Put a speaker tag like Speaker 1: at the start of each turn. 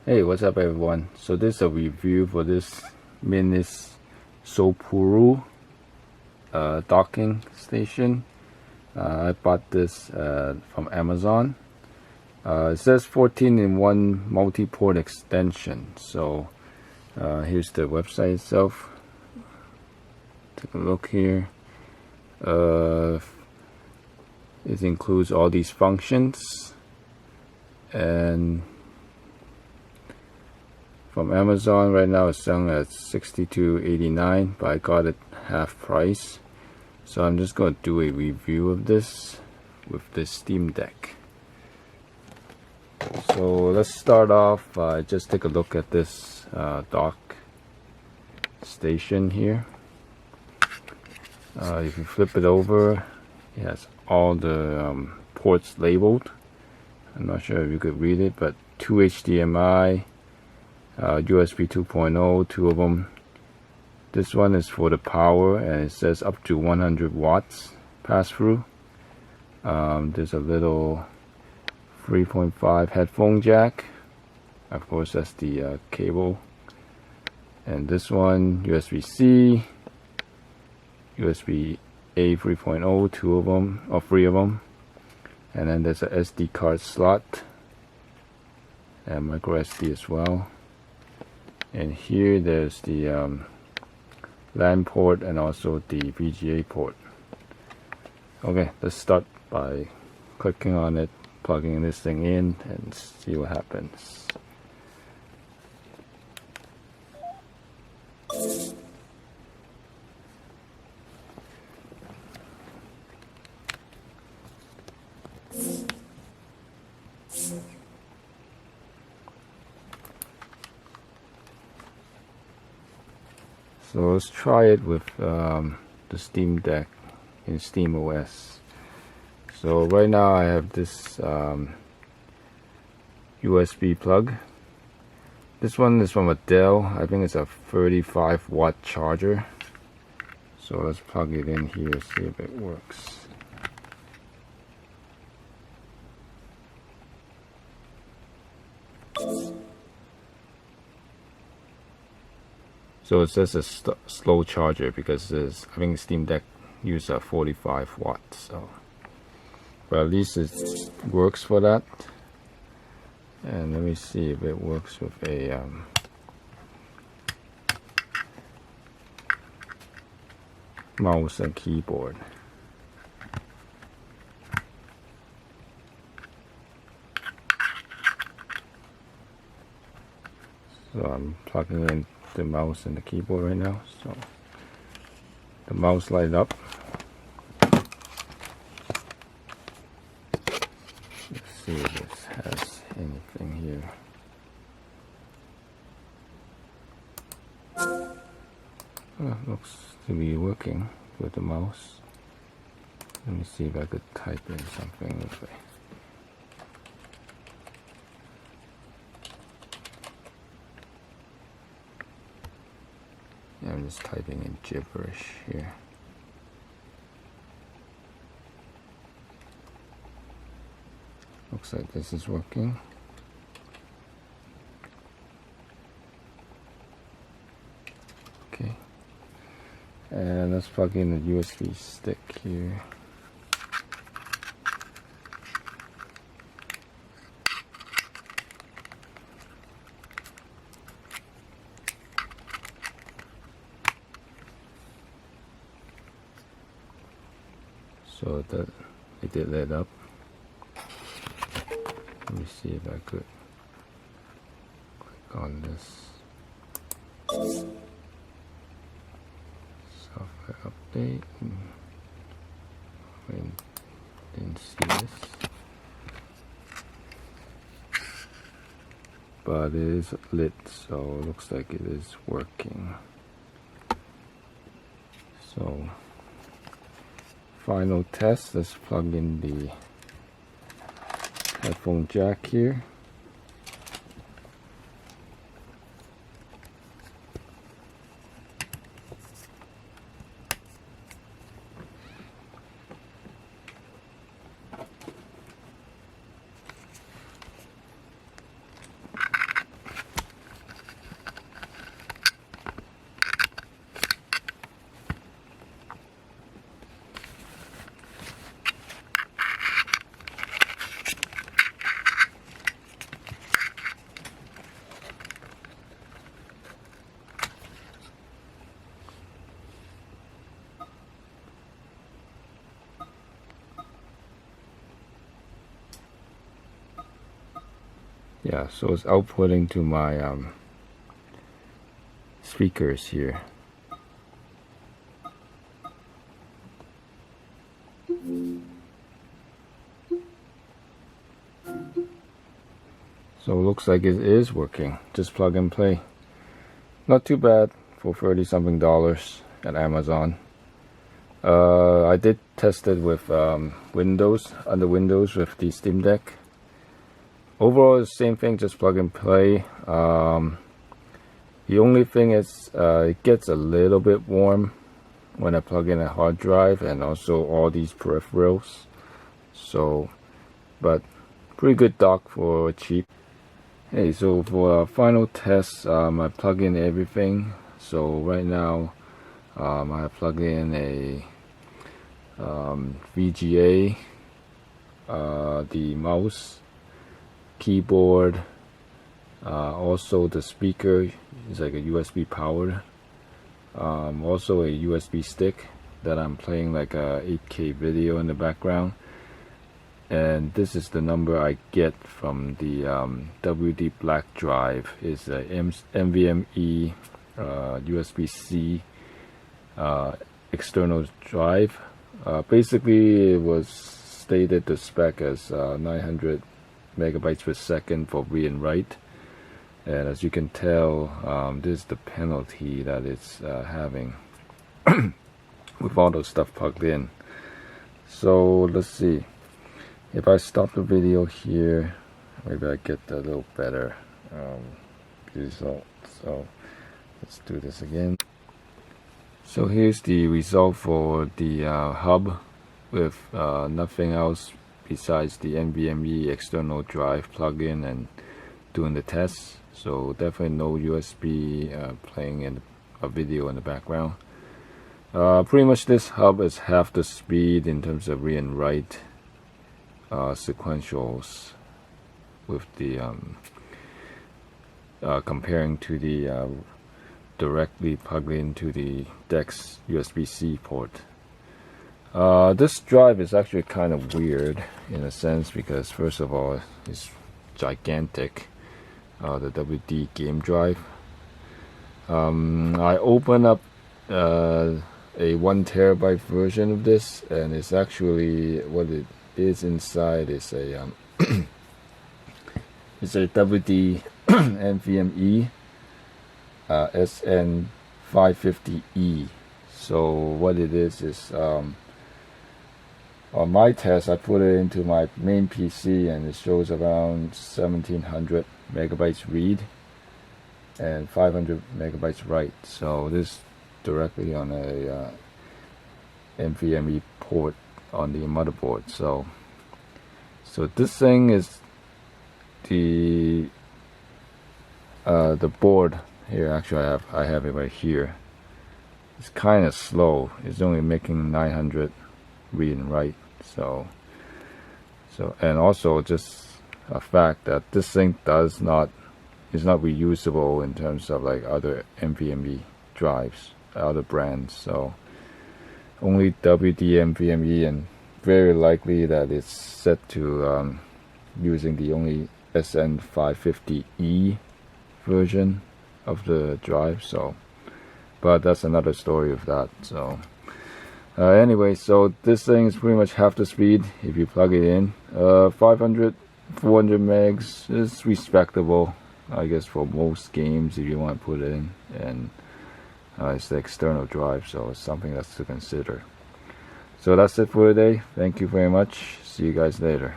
Speaker 1: Hey, what's up everyone? So this is a review for this Minisopuru docking station. I bought this from Amazon. It says 14-in-1 multi-port extension. So here's the website itself. Take a look here. It includes all these functions, and from Amazon right now it's selling at $62.89, but I got it half price. So I'm just going to do a review of this with the Steam Deck. So let's start off, just take a look at this dock station here. If you flip it over, it has all the ports labeled. I'm not sure if you could read it, but 2 HDMI, USB 2.0, two of them. This one is for the power, and it says up to 100 watts pass through. There's a little 3.5 headphone jack. Of course, that's the cable. And this one, USB-C, USB-A 3.0, two of them, or three of them. And then there's a SD card slot and micro SD as well. And here there's the LAN port and also the VGA port. Okay, let's start by clicking on it, plugging this thing in, and see what happens. So let's try it with the Steam Deck in SteamOS. So right now I have this USB plug. This one is from a Dell. I think it's a 35-watt charger. So let's plug it in here, see if it works. So it says a slow charger because I think Steam Deck uses 45 watts. So, but at least it works for that. And let me see if it works with a mouse and keyboard. So I'm plugging in the mouse and the keyboard right now. So the mouse light up. Let's see if this has anything here. Looks to be working with the mouse. Let me see if I could type in something with it. I'm just typing in gibberish here. Looks like this is working. Okay. And let's plug in the USB stick here. So that it did light up. Let me see if I could click on this. Software update. Didn't see this, but it is lit, so it looks like it is working. So final test, let's plug in the headphone jack here. yeah, so it's outputting to my speakers here. So it looks like it is working. Just plug and play. Not too bad for 30 something dollars at Amazon. I did test it with Windows, under Windows with the Steam Deck. Overall, it's the same thing, just plug and play. The only thing is it gets a little bit warm when I plug in a hard drive and also all these peripherals. So, but pretty good dock for cheap. Hey, so for final test, I plug in everything. So right now, I plug in a VGA, the mouse, keyboard, also the speaker is like a USB powered, also a USB stick that I'm playing like a 8K video in the background. And this is the number I get from the WD Black drive. Is a NVMe USB-C external drive. Basically, it was stated the spec as 900 megabytes per second for read and write. And as you can tell, this is the penalty that it's having with all those stuff plugged in. So let's see. If I stop the video here, maybe I get a little better result. So let's do this again. So here's the result for the hub with nothing else besides the NVMe external drive plug-in and doing the tests. So definitely no USB playing in a video in the background. Pretty much this hub is half the speed in terms of read and write sequentials with the comparing to the directly plugged into the DEX USB-C port. This drive is actually kind of weird in a sense because first of all it's gigantic, the WD game drive. I open up a 1 terabyte version of this, and it's actually what it is inside is a it's a WD NVMe SN550E. So what it is on my test I put it into my main PC and it shows around 1700 megabytes read and 500 megabytes write. So this directly on a NVMe port on the motherboard. So this thing is the board here. Actually I have it right here. It's kind of slow. It's only making 900 read and write. So and also just a fact that this thing is not reusable in terms of like other NVMe drives, other brands. So only WD NVMe, and very likely that it's set to using the only SN550E version of the drive. So but that's another story of that. So anyway, so this thing is pretty much half the speed if you plug it in. 500 400 megs is respectable, I guess, for most games if you want to put it in. And it's the external drive, so it's something that's to consider. So that's it for today. Thank you very much. See you guys later.